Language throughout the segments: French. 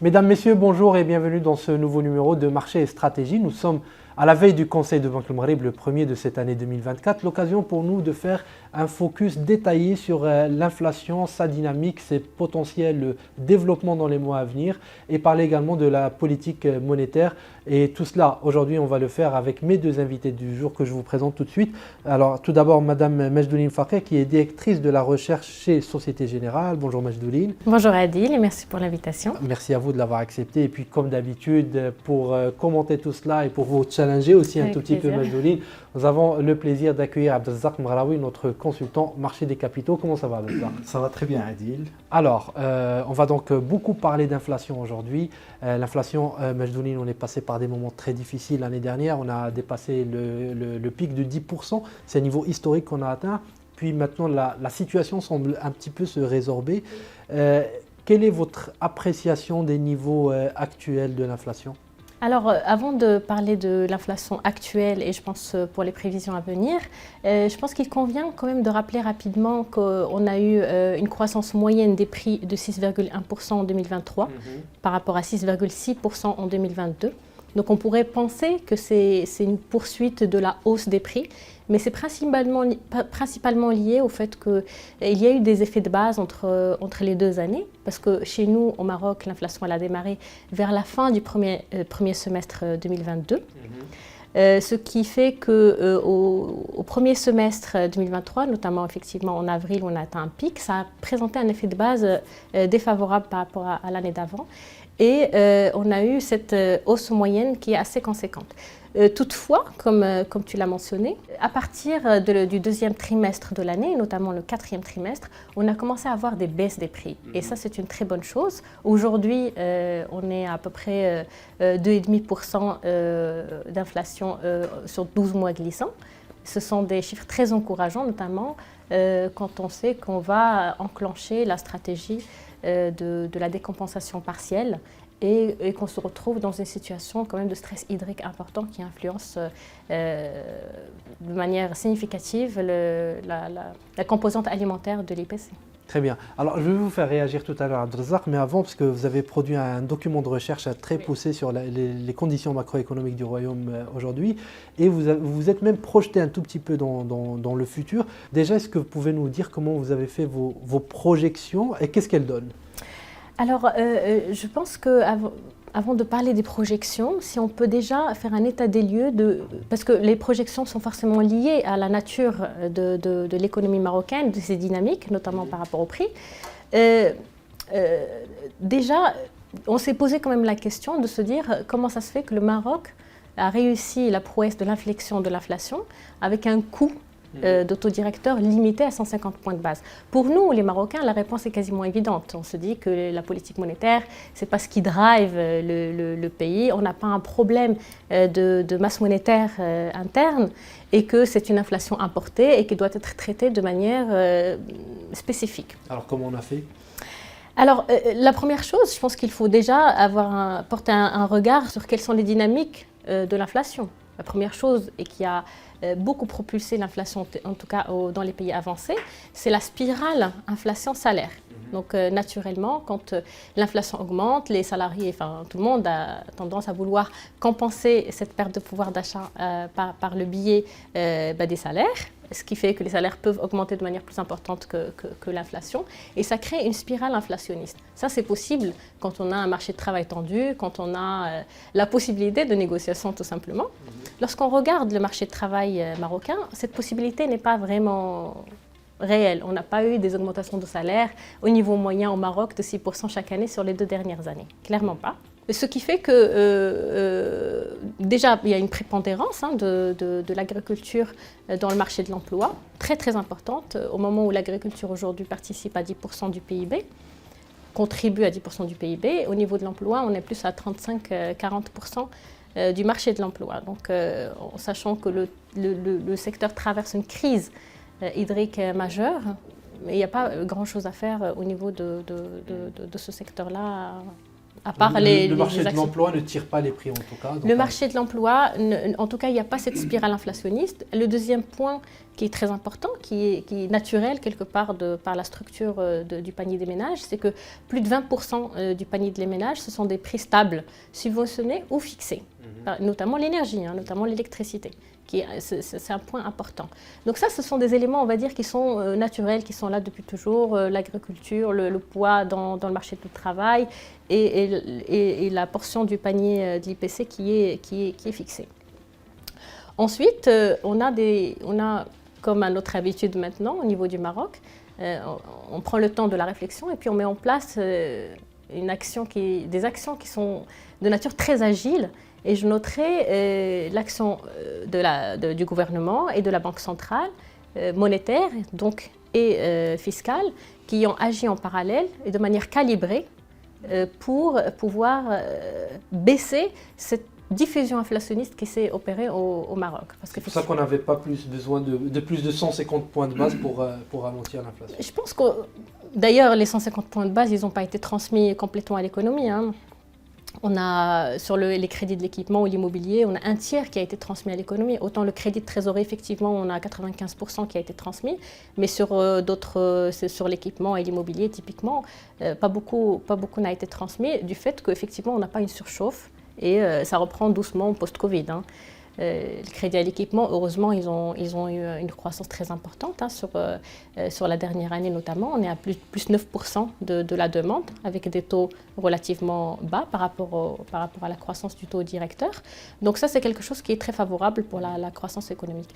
Mesdames, Messieurs, bonjour et bienvenue dans ce nouveau numéro de Marché et Stratégie. Nous sommes à la veille du Conseil de Banque El Maghreb, le premier de cette année 2024. L'occasion pour nous de faire un focus détaillé sur l'inflation, sa dynamique, ses potentiels développements dans les mois à venir et parler également de la politique monétaire. Et tout cela, aujourd'hui, on va le faire avec mes deux invités du jour que je vous présente tout de suite. Alors, tout d'abord, Madame Majdouline Fakeh, qui est directrice de la recherche chez Société Générale. Bonjour Majdouline. Bonjour Adil et merci pour l'invitation. Merci à vous de l'avoir accepté. Et puis, comme d'habitude, pour commenter tout cela et pour vous challenger aussi un tout petit peu, Majdouline, nous avons le plaisir d'accueillir Abdelrazak Mghraoui, notre consultant marché des capitaux. Comment ça va, Abdelrazak? Ça va très bien, Adil. Alors, on va donc beaucoup parler d'inflation aujourd'hui. L'inflation, Majdouline, on est passé par des moments très difficiles l'année dernière. On a dépassé le pic de 10%. C'est un niveau historique qu'on a atteint. Puis maintenant, la situation semble un petit peu se résorber. Quelle est votre appréciation des niveaux actuels de l'inflation ? Alors, avant de parler de l'inflation actuelle et je pense pour les prévisions à venir, je pense qu'il convient quand même de rappeler rapidement qu'on a eu une croissance moyenne des prix de 6,1% en 2023 par rapport à 6,6% en 2022. Donc on pourrait penser que c'est une poursuite de la hausse des prix, mais c'est principalement lié au fait qu'il y a eu des effets de base entre les deux années, parce que chez nous, au Maroc, l'inflation a démarré vers la fin du premier semestre 2022. Ce qui fait qu'au premier semestre 2023, notamment effectivement en avril, on a atteint un pic, ça a présenté un effet de base défavorable par rapport à l'année d'avant. Et on a eu cette hausse moyenne qui est assez conséquente. Toutefois, comme tu l'as mentionné, à partir du deuxième trimestre de l'année, notamment le quatrième trimestre, on a commencé à avoir des baisses des prix. Et ça, c'est une très bonne chose. Aujourd'hui, on est à peu près 2,5% d'inflation sur 12 mois glissants. Ce sont des chiffres très encourageants, notamment quand on sait qu'on va enclencher la stratégie de la décompensation partielle et qu'on se retrouve dans une situation quand même de stress hydrique important qui influence de manière significative la composante alimentaire de l'IPC. Très bien. Alors, je vais vous faire réagir tout à l'heure, Abdelrazak, mais avant, parce que vous avez produit un document de recherche très poussé sur les conditions macroéconomiques du Royaume aujourd'hui, et vous êtes même projeté un tout petit peu dans le futur. Déjà, est-ce que vous pouvez nous dire comment vous avez fait vos projections et qu'est-ce qu'elles donnent ? Alors, je pense qu'avant de parler des projections, si on peut déjà faire un état des lieux, parce que les projections sont forcément liées à la nature de l'économie marocaine, de ses dynamiques, notamment par rapport au prix. Déjà, on s'est posé quand même la question de se dire comment ça se fait que le Maroc a réussi la prouesse de l'inflexion de l'inflation avec un coût d'autodirecteur limité à 150 points de base. Pour nous, les Marocains, la réponse est quasiment évidente. On se dit que la politique monétaire, c'est pas ce qui drive le pays. On n'a pas un problème de masse monétaire interne et que c'est une inflation importée et qui doit être traitée de manière spécifique. Alors, comment on a fait ? Alors, la première chose, je pense qu'il faut déjà porter un regard sur quelles sont les dynamiques de l'inflation. La première chose, et qui a beaucoup propulsé l'inflation, en tout cas dans les pays avancés, c'est la spirale inflation-salaire. Donc naturellement, quand l'inflation augmente, les salariés, enfin tout le monde a tendance à vouloir compenser cette perte de pouvoir d'achat par le biais des salaires, ce qui fait que les salaires peuvent augmenter de manière plus importante que l'inflation. Et ça crée une spirale inflationniste. Ça, c'est possible quand on a un marché de travail tendu, quand on a la possibilité de négociation tout simplement. Lorsqu'on regarde le marché de travail marocain, cette possibilité n'est pas vraiment réelle. On n'a pas eu des augmentations de salaire au niveau moyen au Maroc de 6% chaque année sur les 2 dernières années. Clairement pas. Ce qui fait que déjà, il y a une prépondérance de l'agriculture dans le marché de l'emploi, très très importante, au moment où l'agriculture aujourd'hui participe à 10% du PIB, contribue à 10% du PIB. Au niveau de l'emploi, on est plus à 35-40% du marché de l'emploi. Donc, en sachant que le secteur traverse une crise hydrique majeure, mais il n'y a pas grand-chose à faire au niveau de ce secteur-là à part le marché de l'emploi ne tire pas les prix en tout cas. Le marché de l'emploi, en tout cas, il n'y a pas cette spirale inflationniste. Le deuxième point qui est très important, qui est naturel quelque part par la structure du panier des ménages, c'est que plus de 20% du panier des ménages, ce sont des prix stables, subventionnés ou fixés, notamment l'énergie, notamment l'électricité. C'est un point important. Donc ça, ce sont des éléments, on va dire, qui sont naturels, qui sont là depuis toujours, l'agriculture, le poids dans le marché du travail et la portion du panier de l'IPC qui est fixée. Ensuite, on a, comme à notre habitude maintenant au niveau du Maroc, on prend le temps de la réflexion et puis on met en place des actions qui sont de nature très agile. Et je noterai l'action du gouvernement et de la Banque centrale, monétaire et fiscale, qui ont agi en parallèle et de manière calibrée pour pouvoir baisser cette diffusion inflationniste qui s'est opérée au Maroc. C'est pour ça qu'on n'avait pas besoin de plus de 150 points de base pour ralentir l'inflation. Je pense que, d'ailleurs, les 150 points de base, ils n'ont pas été transmis complètement à l'économie. On a, sur les crédits de l'équipement ou l'immobilier, on a un tiers qui a été transmis à l'économie. Autant le crédit de trésorerie, effectivement, on a 95% qui a été transmis, mais sur sur l'équipement et l'immobilier, typiquement, pas beaucoup n'a été transmis du fait qu'effectivement, on n'a pas une surchauffe et ça reprend doucement post-Covid. Le crédit à l'équipement, heureusement, ils ont eu une croissance très importante sur la dernière année notamment. On est à plus 9% de la demande avec des taux relativement bas par rapport à la croissance du taux directeur. Donc ça, c'est quelque chose qui est très favorable pour la croissance économique.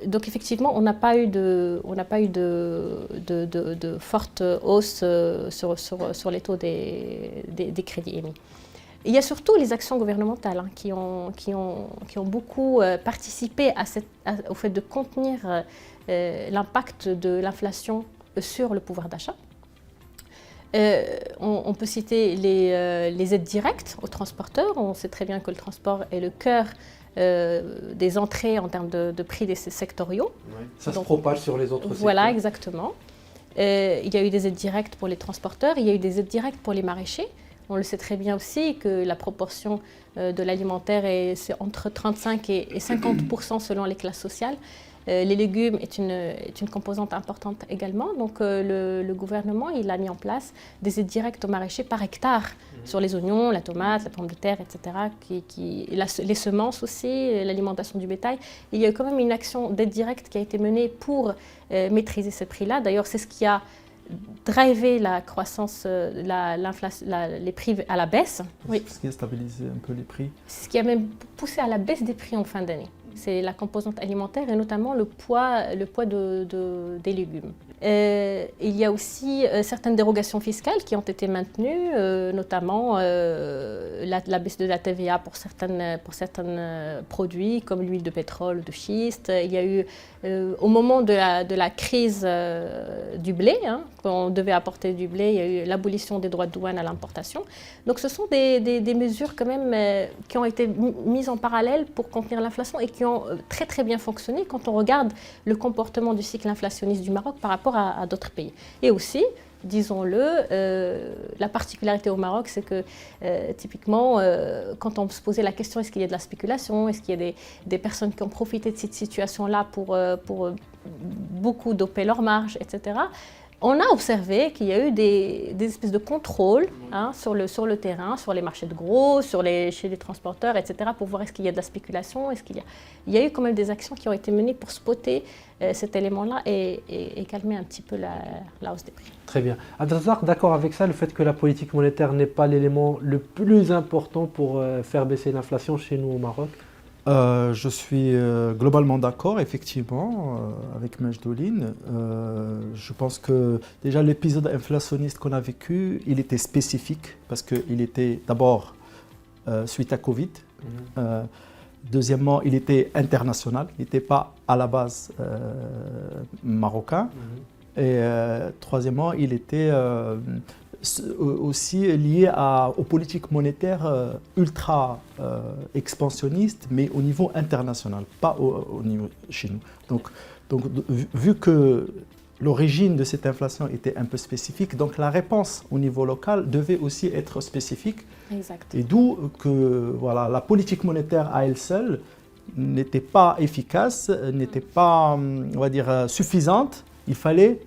Donc effectivement, on n'a pas eu de forte hausse sur les taux des crédits émis. Il y a surtout les actions gouvernementales qui ont beaucoup participé au fait de contenir l'impact de l'inflation sur le pouvoir d'achat. On peut citer les aides directes aux transporteurs. On sait très bien que le transport est le cœur des entrées en termes de prix des sectoriaux. Oui, ça se propage sur les autres secteurs. Voilà, exactement. Il y a eu des aides directes pour les transporteurs, il y a eu des aides directes pour les maraîchers. On le sait très bien aussi que la proportion de l'alimentaire c'est entre 35 et 50% selon les classes sociales. Les légumes est une composante importante également. Donc le gouvernement il a mis en place des aides directes aux maraîchers par hectare sur les oignons, la tomate, la pomme de terre, etc. Les semences aussi, l'alimentation du bétail. Il y a eu quand même une action d'aide directe qui a été menée pour maîtriser ces prix-là. D'ailleurs, c'est ce qui a driver la croissance, les prix à la baisse. Oui. Ce qui a stabilisé un peu les prix. Ce qui a même poussé à la baisse des prix en fin d'année. C'est la composante alimentaire et notamment le poids des légumes. Il y a aussi certaines dérogations fiscales qui ont été maintenues, notamment la baisse de la TVA pour certains produits comme l'huile de pétrole, de schiste. Il y a eu, au moment de la crise du blé, quand on devait apporter du blé, il y a eu l'abolition des droits de douane à l'importation. Donc ce sont des mesures quand même qui ont été mises en parallèle pour contenir l'inflation et qui ont très très bien fonctionné quand on regarde le comportement du cycle inflationniste du Maroc par rapport à d'autres pays. Et aussi, disons-le, la particularité au Maroc, c'est que typiquement, quand on se posait la question est-ce qu'il y a de la spéculation, est-ce qu'il y a des personnes qui ont profité de cette situation-là pour beaucoup doper leurs marges, etc., on a observé qu'il y a eu des espèces de contrôles sur le terrain, sur les marchés de gros, chez les transporteurs, etc., pour voir est-ce qu'il y a de la spéculation, il y a eu quand même des actions qui ont été menées pour spotter cet élément-là et calmer un petit peu la hausse des prix. Très bien. Abdelrazak, d'accord avec ça, le fait que la politique monétaire n'est pas l'élément le plus important pour faire baisser l'inflation chez nous au Maroc? Je suis globalement d'accord, effectivement, avec Majdoline. Je pense que déjà l'épisode inflationniste qu'on a vécu, il était spécifique parce qu'il était d'abord suite à Covid. Deuxièmement, il était international, il n'était pas à la base marocain. Et troisièmement, il était aussi lié aux politiques monétaires ultra expansionnistes, mais au niveau international, pas au niveau chez nous. Donc vu que l'origine de cette inflation était un peu spécifique, donc la réponse au niveau local devait aussi être spécifique. Exact. Et d'où que voilà, la politique monétaire à elle seule n'était pas efficace, n'était pas, on va dire, suffisante. Il fallait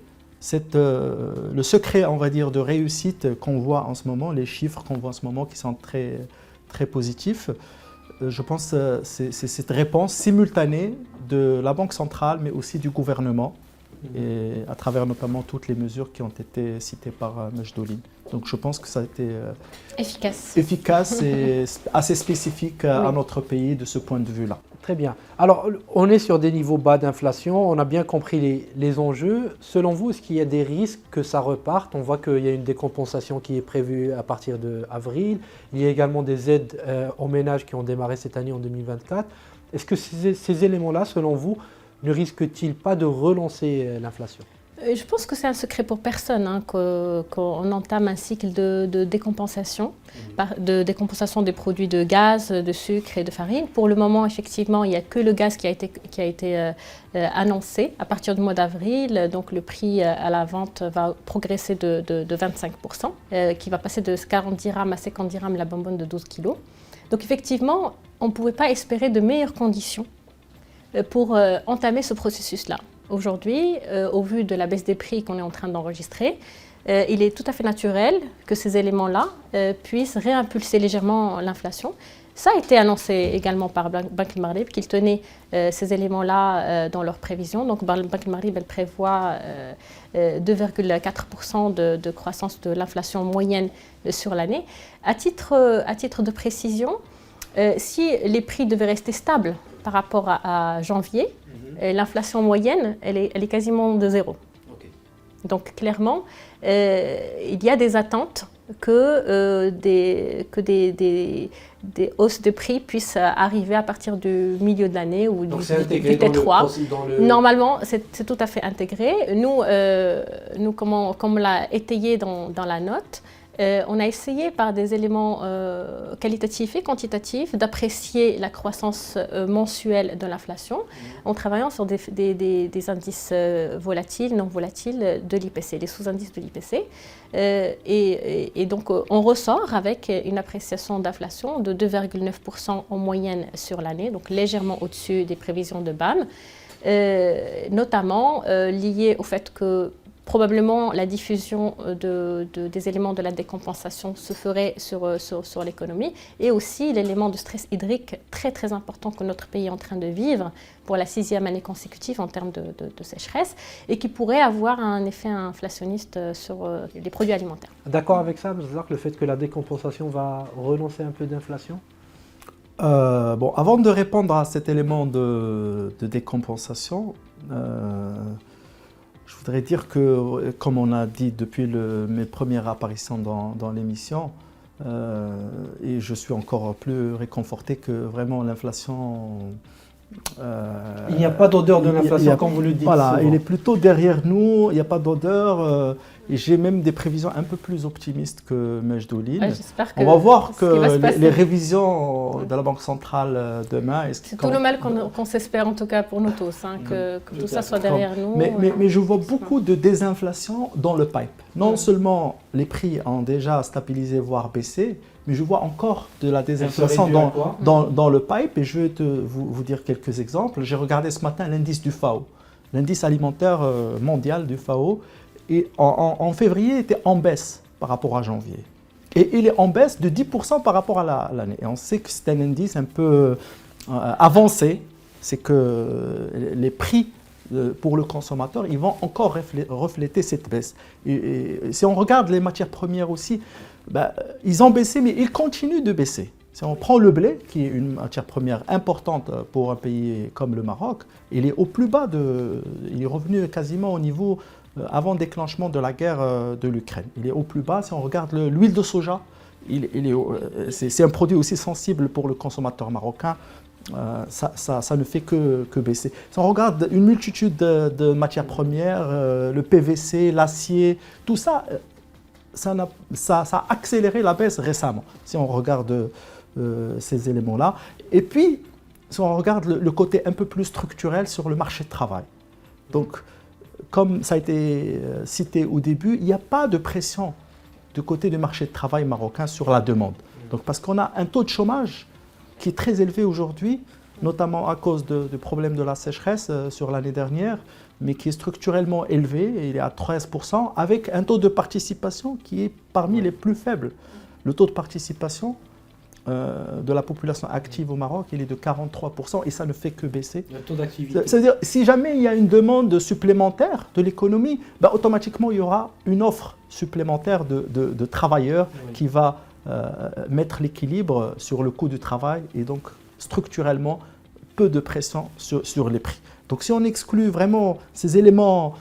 le secret, on va dire, de réussite qu'on voit en ce moment, les chiffres qu'on voit en ce moment qui sont très, très positifs. Je pense que c'est cette réponse simultanée de la Banque centrale, mais aussi du gouvernement, et à travers notamment toutes les mesures qui ont été citées par Majdoline. Donc je pense que ça a été efficace et assez spécifique à notre pays de ce point de vue-là. Très bien. Alors, on est sur des niveaux bas d'inflation, on a bien compris les enjeux. Selon vous, est-ce qu'il y a des risques que ça reparte? On voit qu'il y a une décompensation qui est prévue à partir d'avril. Il y a également des aides aux ménages qui ont démarré cette année en 2024. Est-ce que ces éléments-là, selon vous, ne risquent-ils pas de relancer l'inflation? Je pense que c'est un secret pour personne qu'on entame un cycle de décompensation, de décompensation des produits de gaz, de sucre et de farine. Pour le moment, effectivement, il n'y a que le gaz qui a été annoncé à partir du mois d'avril. Donc le prix à la vente va progresser de 25%, qui va passer de 40 dirhams à 50 dirhams la bonbonne de 12 kg. Donc effectivement, on ne pouvait pas espérer de meilleures conditions pour entamer ce processus-là. Aujourd'hui, au vu de la baisse des prix qu'on est en train d'enregistrer, il est tout à fait naturel que ces éléments-là puissent réimpulser légèrement l'inflation. Ça a été annoncé également par Banque Maghreb qu'ils tenaient ces éléments-là dans leurs prévisions. Donc Banque Maghreb elle prévoit 2,4% de croissance de l'inflation moyenne sur l'année. À titre de précision, si les prix devaient rester stables par rapport à janvier, l'inflation moyenne, elle est quasiment de zéro. Okay. Donc clairement, il y a des attentes que des hausses de prix puissent arriver à partir du milieu de l'année ou du T3. Normalement, c'est tout à fait intégré. Nous comme on l'a étayé dans la note, on a essayé par des éléments qualitatifs et quantitatifs d'apprécier la croissance mensuelle de l'inflation en travaillant sur des indices volatiles, non volatiles de l'IPC, les sous-indices de l'IPC. Et donc on ressort avec une appréciation d'inflation de 2,9% en moyenne sur l'année, donc légèrement au-dessus des prévisions de BAM, notamment lié au fait que probablement, la diffusion des éléments de la décompensation se ferait sur l'économie et aussi l'élément de stress hydrique très très important que notre pays est en train de vivre pour la 6e année consécutive en termes de sécheresse et qui pourrait avoir un effet inflationniste sur les produits alimentaires. D'accord avec ça, le fait que la décompensation va relancer un peu d'inflation? Bon, avant de répondre à cet élément de décompensation, je voudrais dire que, comme on a dit depuis mes premières apparitions dans l'émission, et je suis encore plus réconforté que vraiment l'inflation... il n'y a pas d'odeur de l'inflation, comme vous le dites. Voilà, souvent. il est plutôt derrière nous, il n'y a pas d'odeur. Et j'ai même des prévisions un peu plus optimistes que Majdoline. On va voir que les révisions de la Banque centrale demain... C'est tout le mal qu'on s'espère, en tout cas pour nous tous, que tout ça soit derrière nous. Mais je vois beaucoup de désinflation dans le pipe. Non seulement les prix ont déjà stabilisé, voire baissé, mais je vois encore de la désinflation dans le pipe. Et je vais vous dire quelques exemples. J'ai regardé ce matin l'indice du FAO, l'indice alimentaire mondial du FAO. Et en février, il était en baisse par rapport à janvier. Et il est en baisse de 10% par rapport à l'année. Et on sait que c'est un indice un peu avancé. C'est que les prix pour le consommateur, ils vont encore refléter cette baisse. Et si on regarde les matières premières aussi, ils ont baissé, mais ils continuent de baisser. Si on prend le blé, qui est une matière première importante pour un pays comme le Maroc, il est au plus bas, il est revenu quasiment au niveau avant le déclenchement de la guerre de l'Ukraine. Il est au plus bas. Si on regarde l'huile de soja, c'est un produit aussi sensible pour le consommateur marocain. Ça ne fait que baisser. Si on regarde une multitude de matières premières, le PVC, l'acier, tout ça, ça a accéléré la baisse récemment, si on regarde ces éléments-là. Et puis, si on regarde le côté un peu plus structurel sur le marché de travail. Donc, comme ça a été cité au début, il n'y a pas de pression du côté du marché de travail marocain sur la demande. Donc, parce qu'on a un taux de chômage qui est très élevé aujourd'hui, notamment à cause du problème de la sécheresse sur l'année dernière, mais qui est structurellement élevé, il est à 13%, avec un taux de participation qui est parmi les plus faibles. Le taux de participation de la population active au Maroc, il est de 43% et ça ne fait que baisser. Le taux d'activité. C'est-à-dire, si jamais il y a une demande supplémentaire de l'économie, automatiquement il y aura une offre supplémentaire de travailleurs qui va mettre l'équilibre sur le coût du travail et donc structurellement peu de pression sur les prix. Donc si on exclut vraiment ces éléments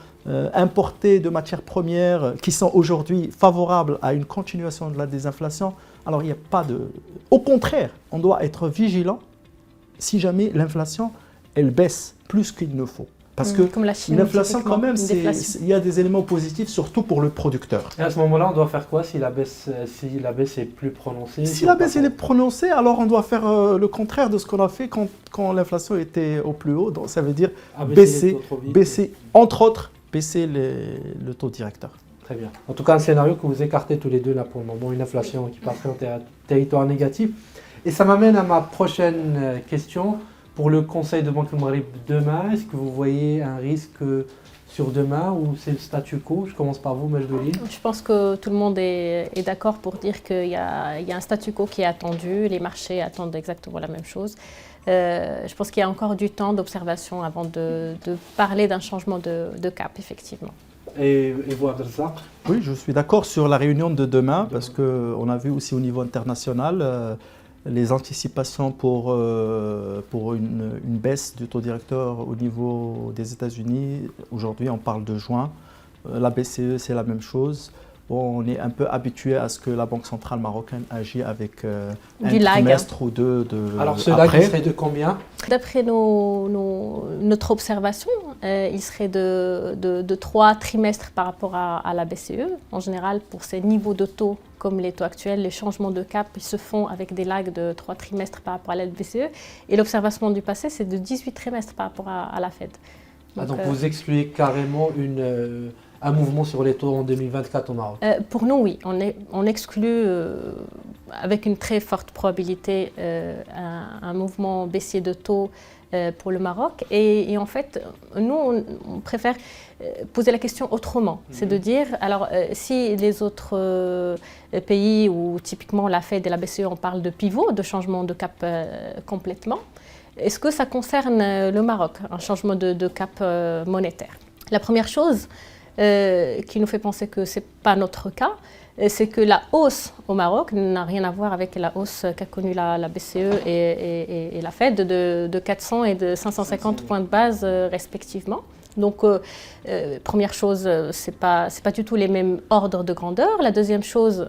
importés de matières premières qui sont aujourd'hui favorables à une continuation de la désinflation, alors il n'y a pas de... Au contraire, on doit être vigilant si jamais l'inflation, elle baisse plus qu'il ne faut. Parce que l'inflation, quand même, il y a des éléments positifs, surtout pour le producteur. Et à ce moment-là, on doit faire quoi si la baisse est plus prononcée? Si la baisse est prononcée, alors on doit faire le contraire de ce qu'on a fait quand l'inflation était au plus haut. Donc ça veut dire baisser, entre autres, baisser le taux directeur. Très bien. En tout cas, un scénario que vous écartez tous les deux là pour le moment, une inflation qui passerait en territoire négatif. Et ça m'amène à ma prochaine question. Pour le Conseil de Banque Maghreb demain, est-ce que vous voyez un risque sur demain ou c'est le statu quo? Je commence par vous, Majdoline. Je pense que tout le monde est d'accord pour dire qu'il y a un statu quo qui est attendu. Les marchés attendent exactement la même chose. Je pense qu'il y a encore du temps d'observation avant de parler d'un changement de cap, effectivement. Et vous, Abdelrazak? Oui, je suis d'accord sur la réunion de demain parce qu'on a vu aussi au niveau international les anticipations pour une baisse du taux directeur au niveau des États-Unis. Aujourd'hui, on parle de juin. La BCE, c'est la même chose. Bon, on est un peu habitué à ce que la Banque centrale marocaine agit avec un trimestre ou deux Alors, ce lag serait de combien? D'après notre observation, il serait de 3 trimestres par rapport à la BCE. En général, pour ces niveaux de taux, comme les taux actuels, les changements de cap ils se font avec des lags de 3 trimestres par rapport à la BCE. Et l'observation du passé, c'est de 18 trimestres par rapport à la Fed. Donc vous excluez carrément un mouvement sur les taux en 2024 au Maroc? Pour nous, oui. On exclut avec une très forte probabilité un mouvement baissier de taux pour le Maroc. Et en fait, nous, on préfère poser la question autrement. C'est de dire, alors, si les autres pays où typiquement la Fed et la BCE, on parle de pivot, de changement de cap complètement, est-ce que ça concerne le Maroc, un changement de cap monétaire? La première chose qui nous fait penser que ce n'est pas notre cas, c'est que la hausse au Maroc n'a rien à voir avec la hausse qu'a connue la BCE et la Fed de 400 et de 550 points de base respectivement. Donc, première chose, ce n'est pas du tout les mêmes ordres de grandeur. La deuxième chose,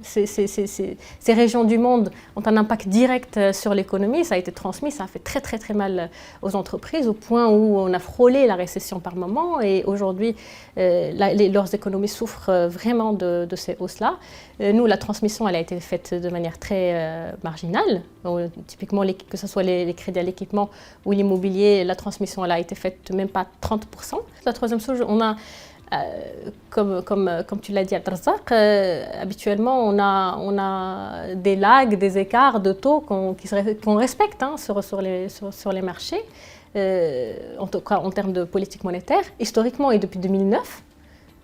ces régions du monde ont un impact direct sur l'économie. Ça a été transmis, ça a fait très très très mal aux entreprises au point où on a frôlé la récession par moment. Et aujourd'hui, leurs économies souffrent vraiment de ces hausses-là. Nous, la transmission, elle a été faite de manière très marginale. Typiquement, que ce soit les crédits à l'équipement ou l'immobilier, la transmission, elle a été faite de même pas 30%. La troisième chose, on a, comme tu l'as dit, Abdelrazak, habituellement, on a des lags, des écarts de taux qu'on respecte sur les marchés, en tout cas en termes de politique monétaire. Historiquement et depuis 2009,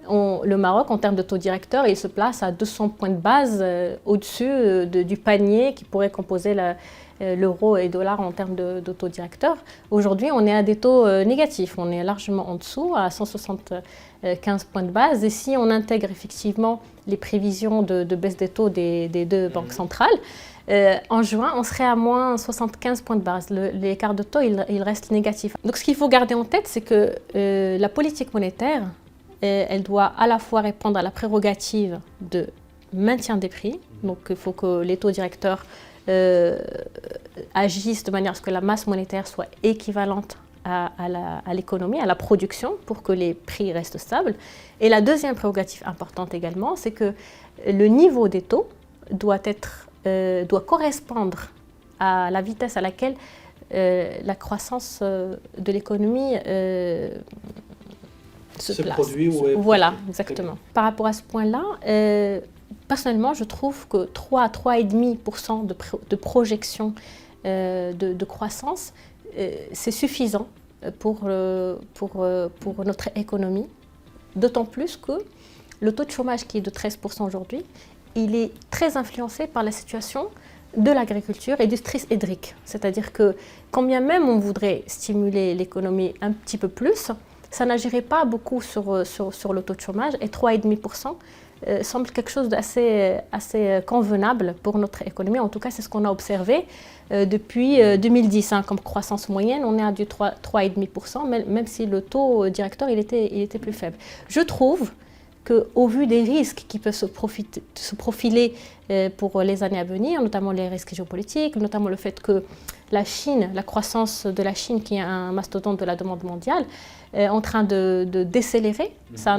le Maroc, en termes de taux directeur, il se place à 200 points de base au-dessus du panier qui pourrait composer l'euro et le dollar en termes de taux directeur. Aujourd'hui, on est à des taux négatifs. On est largement en dessous, à 175 points de base. Et si on intègre effectivement les prévisions de baisse des taux des deux banques centrales, en juin, on serait à moins 75 points de base. L'écart de taux, il reste négatif. Donc, ce qu'il faut garder en tête, c'est que la politique monétaire, elle doit à la fois répondre à la prérogative de maintien des prix. Donc, il faut que les taux directeurs agissent de manière à ce que la masse monétaire soit équivalente à l'économie, à la production, pour que les prix restent stables. Et la deuxième prérogative importante également, c'est que le niveau des taux doit correspondre à la vitesse à laquelle la croissance de l'économie se place. Produit, ouais, voilà, exactement. Par rapport à ce point-là, personnellement, je trouve que 3 à 3,5% de projection de croissance, c'est suffisant pour notre économie. D'autant plus que le taux de chômage qui est de 13% aujourd'hui, il est très influencé par la situation de l'agriculture et du stress hydrique. C'est-à-dire que quand bien même on voudrait stimuler l'économie un petit peu plus, ça n'agirait pas beaucoup sur le taux de chômage et 3,5% semble quelque chose d'assez convenable pour notre économie. En tout cas, c'est ce qu'on a observé depuis 2010. Comme croissance moyenne, on est à du 3,5%, même si le taux directeur il était plus faible. Je trouve qu'au vu des risques qui peuvent se profiler pour les années à venir, notamment les risques géopolitiques, notamment le fait que la croissance de la Chine, qui est un mastodonte de la demande mondiale, est en train de décélérer. Ça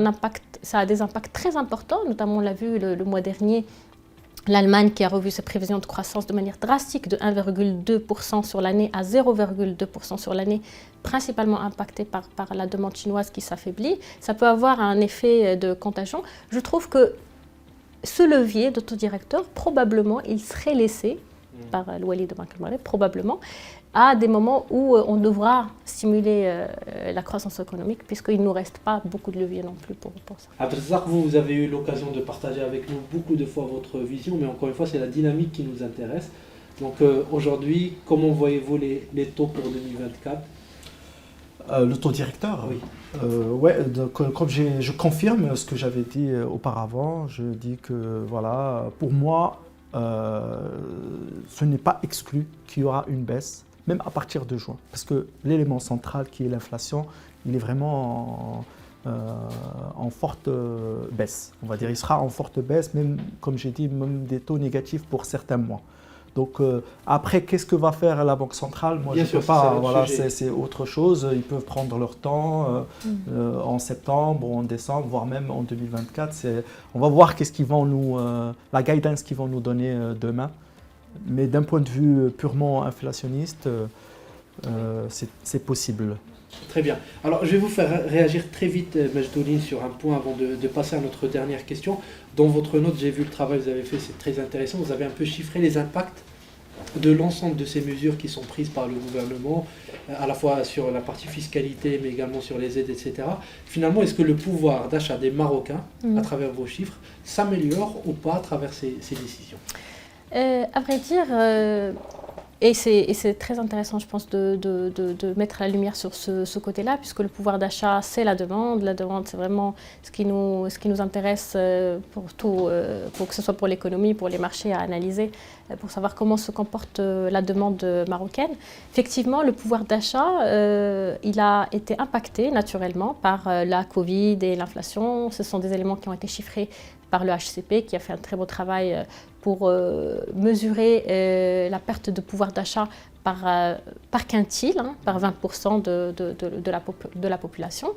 a des impacts très importants, notamment on l'a vu le mois dernier, l'Allemagne qui a revu ses prévisions de croissance de manière drastique de 1,2% sur l'année à 0,2% sur l'année, principalement impactée par la demande chinoise qui s'affaiblit. Ça peut avoir un effet de contagion. Je trouve que ce levier d'autodirecteur, probablement, il serait laissé par l'Wali de Banque al-Maghreb, probablement, à des moments où on devra stimuler la croissance économique, puisqu'il ne nous reste pas beaucoup de leviers non plus pour ça. Abdelrazak, vous avez eu l'occasion de partager avec nous beaucoup de fois votre vision, mais encore une fois, c'est la dynamique qui nous intéresse. Donc aujourd'hui, comment voyez-vous les taux pour 2024 ? Le taux directeur, oui. Comme je confirme ce que j'avais dit auparavant, je dis que voilà, pour moi, ce n'est pas exclu qu'il y aura une baisse, même à partir de juin. Parce que l'élément central qui est l'inflation, il est vraiment en forte baisse. On va dire, il sera en forte baisse, même, comme j'ai dit, même des taux négatifs pour certains mois. Donc après, qu'est-ce que va faire la Banque centrale? Moi, je ne peux pas, voilà, c'est autre chose. Ils peuvent prendre leur temps en septembre, en décembre, voire même en 2024. On va voir qu'est-ce qu'ils vont la guidance qu'ils vont nous donner demain. Mais d'un point de vue purement inflationniste, c'est possible. Très bien. Alors, je vais vous faire réagir très vite, Majdoline, sur un point avant de passer à notre dernière question. Dans votre note, j'ai vu le travail que vous avez fait, c'est très intéressant. Vous avez un peu chiffré les impacts de l'ensemble de ces mesures qui sont prises par le gouvernement, à la fois sur la partie fiscalité, mais également sur les aides, etc. Finalement, est-ce que le pouvoir d'achat des Marocains, à travers vos chiffres, s'améliore ou pas à travers ces décisions ? À vrai dire, et c'est très intéressant, je pense, de mettre la lumière sur ce côté-là, puisque le pouvoir d'achat, c'est la demande. La demande, c'est vraiment ce qui nous intéresse pour tout, pour que ce soit pour l'économie, pour les marchés à analyser, pour savoir comment se comporte la demande marocaine. Effectivement, le pouvoir d'achat, il a été impacté naturellement par la Covid et l'inflation. Ce sont des éléments qui ont été chiffrés par le HCP, qui a fait un très beau travail pour mesurer la perte de pouvoir d'achat par quintile, par 20% de la population.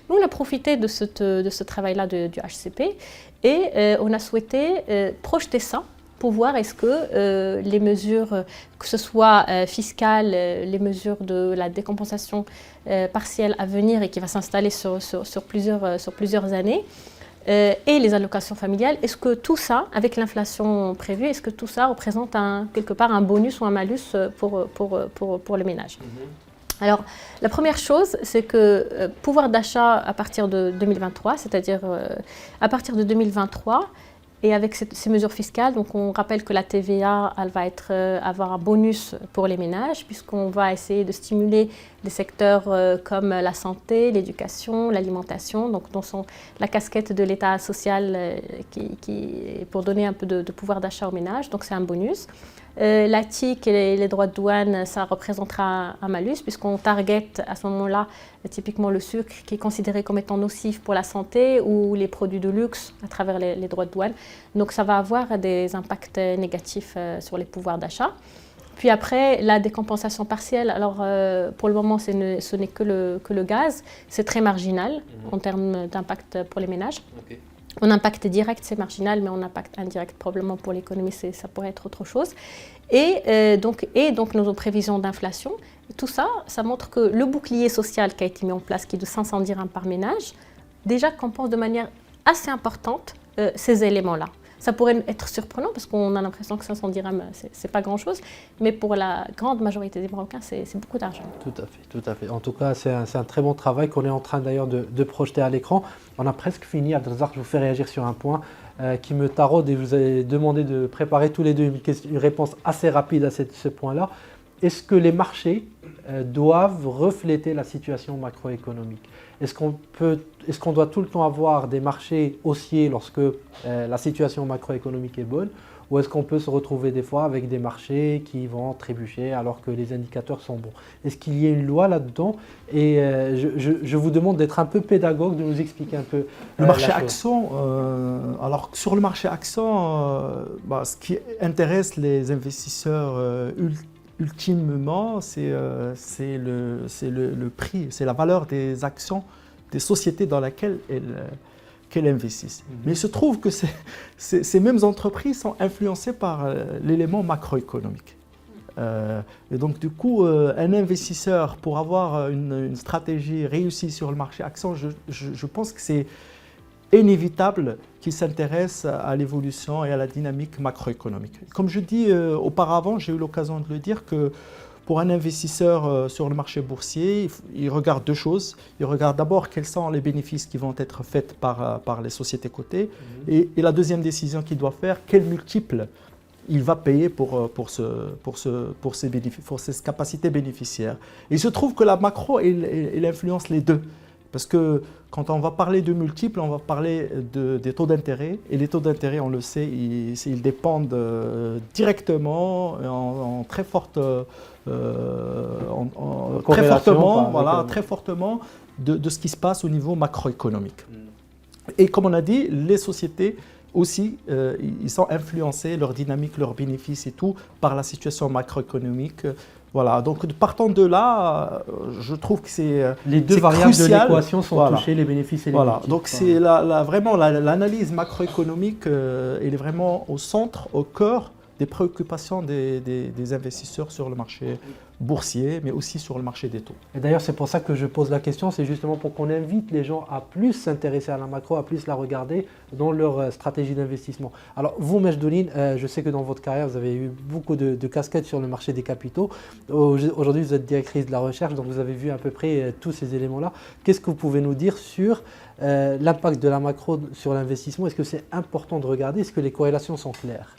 Nous, on a profité de ce travail-là du HCP et on a souhaité projeter ça pour voir est-ce que les mesures, que ce soit fiscales, les mesures de la décompensation partielle à venir et qui va s'installer sur plusieurs années, et les allocations familiales, est-ce que tout ça, avec l'inflation prévue, est-ce que tout ça représente quelque part un bonus ou un malus pour les ménages ? Alors, la première chose, c'est que pouvoir d'achat à partir de 2023, c'est-à-dire à partir de 2023, et avec ces mesures fiscales, donc on rappelle que la TVA, elle va avoir un bonus pour les ménages, puisqu'on va essayer de stimuler des secteurs comme la santé, l'éducation, l'alimentation, donc dont sont la casquette de l'État social pour donner un peu de pouvoir d'achat aux ménages, donc c'est un bonus. La TIC et les droits de douane, ça représentera un malus, puisqu'on target à ce moment-là typiquement le sucre qui est considéré comme étant nocif pour la santé ou les produits de luxe à travers les droits de douane. Donc ça va avoir des impacts négatifs sur les pouvoirs d'achat. Puis après, la décompensation partielle, alors pour le moment ce n'est que le gaz, c'est très marginal en termes d'impact pour les ménages. Okay. En impact direct, c'est marginal, mais en impact indirect, probablement pour l'économie, ça pourrait être autre chose. Et donc nos prévisions d'inflation, tout ça, ça montre que le bouclier social qui a été mis en place, qui est de 500 dirhams par ménage, déjà compense de manière assez importante ces éléments-là. Ça pourrait être surprenant parce qu'on a l'impression que 500 dirhams, c'est pas grand-chose, mais pour la grande majorité des Marocains, c'est beaucoup d'argent. Tout à fait, tout à fait. En tout cas, c'est un très bon travail qu'on est en train d'ailleurs de projeter à l'écran. On a presque fini. Abdelrazak, je vous fais réagir sur un point qui me taraude et je vous ai demandé de préparer tous les deux une réponse assez rapide à ce point-là. Est-ce que les marchés doivent refléter la situation macroéconomique? Est-ce qu'on doit tout le temps avoir des marchés haussiers lorsque la situation macroéconomique est bonne, ou est-ce qu'on peut se retrouver des fois avec des marchés qui vont trébucher alors que les indicateurs sont bons? Est-ce qu'il y a une loi là-dedans? Et je vous demande d'être un peu pédagogue, de nous expliquer un peu le marché action. Alors sur le marché action, ce qui intéresse les investisseurs ultimement, c'est le prix, c'est la valeur des actions des sociétés dans lesquelles qu'elles investissent. Mais il se trouve que ces mêmes entreprises sont influencées par l'élément macroéconomique. Et donc du coup, un investisseur, pour avoir une stratégie réussie sur le marché action, je pense que c'est inévitable qu'il s'intéresse à l'évolution et à la dynamique macroéconomique. Comme je dis auparavant, j'ai eu l'occasion de le dire, que pour un investisseur sur le marché boursier, il regarde deux choses. Il regarde d'abord quels sont les bénéfices qui vont être faits par les sociétés cotées. Et la deuxième décision qu'il doit faire, quel multiple il va payer pour ses capacités bénéficiaires. Et il se trouve que la macro, elle influence les deux. Parce que quand on va parler de multiples, on va parler des taux d'intérêt. Et les taux d'intérêt, on le sait, ils dépendent directement, très fortement de ce qui se passe au niveau macroéconomique. Et comme on a dit, les sociétés aussi, ils sont influencés, leur dynamique, leurs bénéfices et tout, par la situation macroéconomique. Voilà, donc partant de là, je trouve que c'est les deux variables de l'équation sont touchées, les bénéfices et les multiples. Donc c'est vraiment l'analyse macroéconomique, elle est vraiment au centre, au cœur des préoccupations des investisseurs sur le marché boursier, mais aussi sur le marché des taux. Et d'ailleurs, c'est pour ça que je pose la question, c'est justement pour qu'on invite les gens à plus s'intéresser à la macro, à plus la regarder dans leur stratégie d'investissement. Alors vous, Majdouline, je sais que dans votre carrière, vous avez eu beaucoup de casquettes sur le marché des capitaux. Aujourd'hui, vous êtes directrice de la recherche, donc vous avez vu à peu près tous ces éléments-là. Qu'est-ce que vous pouvez nous dire sur l'impact de la macro sur l'investissement? Est-ce que c'est important de regarder? Est-ce que les corrélations sont claires?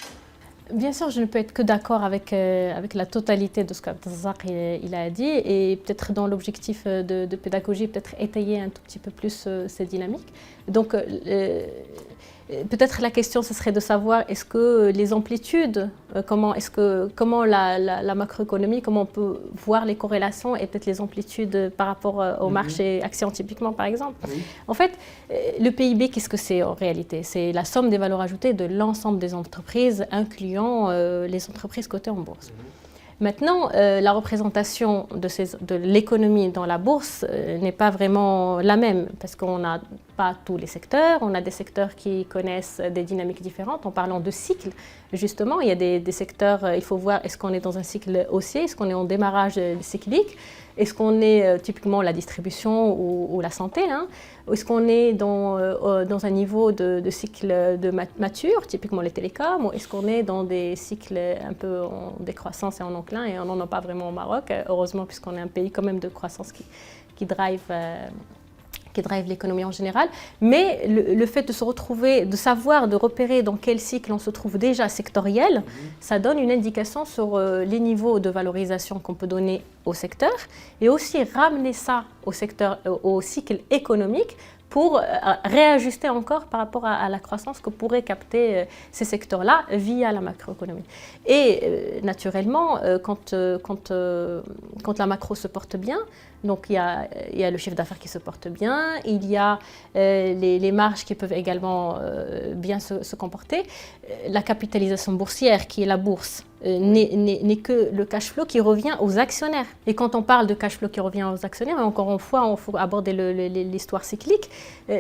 Bien sûr, je ne peux être que d'accord avec la totalité de ce qu'Abdelrazak il a dit, et peut-être dans l'objectif de pédagogie, peut-être étayer un tout petit peu plus ces dynamiques. Donc, peut-être la question, ce serait de savoir est-ce que les amplitudes, comment la macroéconomie, comment on peut voir les corrélations et peut-être les amplitudes par rapport au marché action typiquement par exemple. En fait, le PIB, qu'est-ce que c'est en réalité? C'est la somme des valeurs ajoutées de l'ensemble des entreprises, incluant les entreprises cotées en bourse. Maintenant, la représentation de l'économie dans la bourse n'est pas vraiment la même parce qu'on n'a pas tous les secteurs, on a des secteurs qui connaissent des dynamiques différentes. En parlant de cycle, justement, il y a des secteurs, il faut voir est-ce qu'on est dans un cycle haussier, est-ce qu'on est en démarrage cyclique, est-ce qu'on est typiquement la distribution ou la santé, hein, ou est-ce qu'on est dans un niveau de cycle mature, typiquement les télécoms, ou est-ce qu'on est dans des cycles un peu en décroissance et en enclin, et on n'en a pas vraiment au Maroc, heureusement, puisqu'on est un pays quand même de croissance qui drive l'économie en général. Mais le fait de se retrouver, de savoir, de repérer dans quel cycle on se trouve déjà sectoriel, ça donne une indication sur les niveaux de valorisation qu'on peut donner au secteur et aussi ramener ça au cycle économique pour réajuster encore par rapport à la croissance que pourraient capter ces secteurs-là via la macroéconomie. Et naturellement, quand la macro se porte bien, donc il y a le chiffre d'affaires qui se porte bien, il y a les marges qui peuvent également bien se comporter. La capitalisation boursière, qui est la bourse, n'est que le cash flow qui revient aux actionnaires. Et quand on parle de cash flow qui revient aux actionnaires, encore une fois, il faut aborder l'histoire cyclique,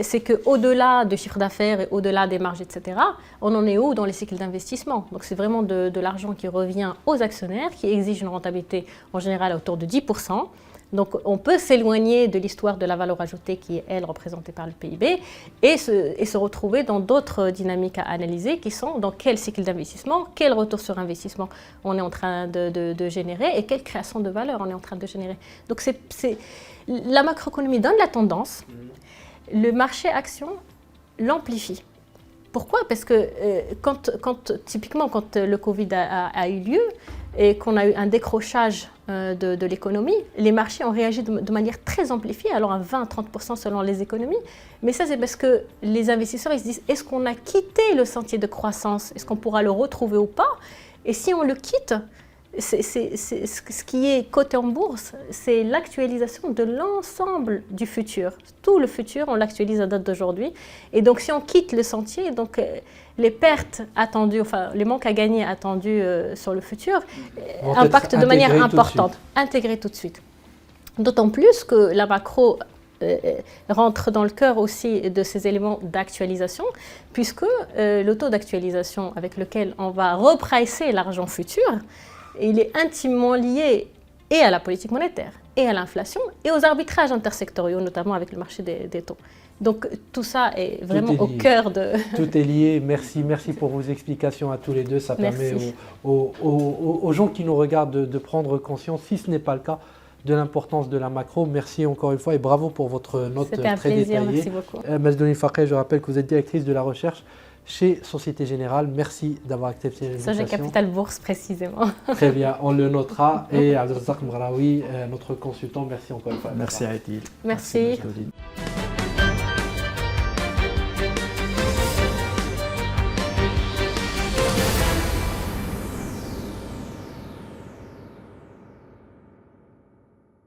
c'est qu'au-delà du chiffre d'affaires et au-delà des marges, etc., on en est où dans les cycles d'investissement? Donc c'est vraiment de l'argent qui revient aux actionnaires, qui exige une rentabilité en général autour de 10%. Donc on peut s'éloigner de l'histoire de la valeur ajoutée qui est, elle, représentée par le PIB et se retrouver dans d'autres dynamiques à analyser qui sont dans quel cycle d'investissement, quel retour sur investissement on est en train de générer et quelle création de valeur on est en train de générer. Donc la macroéconomie donne la tendance, le marché action l'amplifie. Pourquoi? Parce que typiquement quand le Covid a eu lieu et qu'on a eu un décrochage de l'économie, les marchés ont réagi de manière très amplifiée, alors à 20-30% selon les économies. Mais ça, c'est parce que les investisseurs ils se disent, est-ce qu'on a quitté le sentier de croissance? Est-ce qu'on pourra le retrouver ou pas? Et si on le quitte, ce qui est coté en bourse, c'est l'actualisation de l'ensemble du futur. Tout le futur, on l'actualise à date d'aujourd'hui. Et donc, si on quitte le sentier, donc, les pertes attendues, enfin, les manques à gagner attendus sur le futur, impactent de manière importante, intégrés tout de suite. D'autant plus que la macro rentre dans le cœur aussi de ces éléments d'actualisation, puisque le taux d'actualisation avec lequel on va repricer l'argent futur, il est intimement lié et à la politique monétaire, et à l'inflation, et aux arbitrages intersectoriaux, notamment avec le marché des taux. Donc tout ça est vraiment au cœur de... Tout est lié. Merci pour vos explications à tous les deux. Ça permet aux gens qui nous regardent de prendre conscience, si ce n'est pas le cas, de l'importance de la macro. Merci encore une fois et bravo pour votre note très détaillée. C'était un plaisir, merci beaucoup. Majdoline Fakih, je rappelle que vous êtes directrice de la recherche chez Société Générale. Merci d'avoir accepté l'invitation. Société Capital Bourse précisément. Très bien, on le notera. Et Abdelrazak Mghraoui, notre consultant, merci encore une fois. Merci Aïdil. Merci.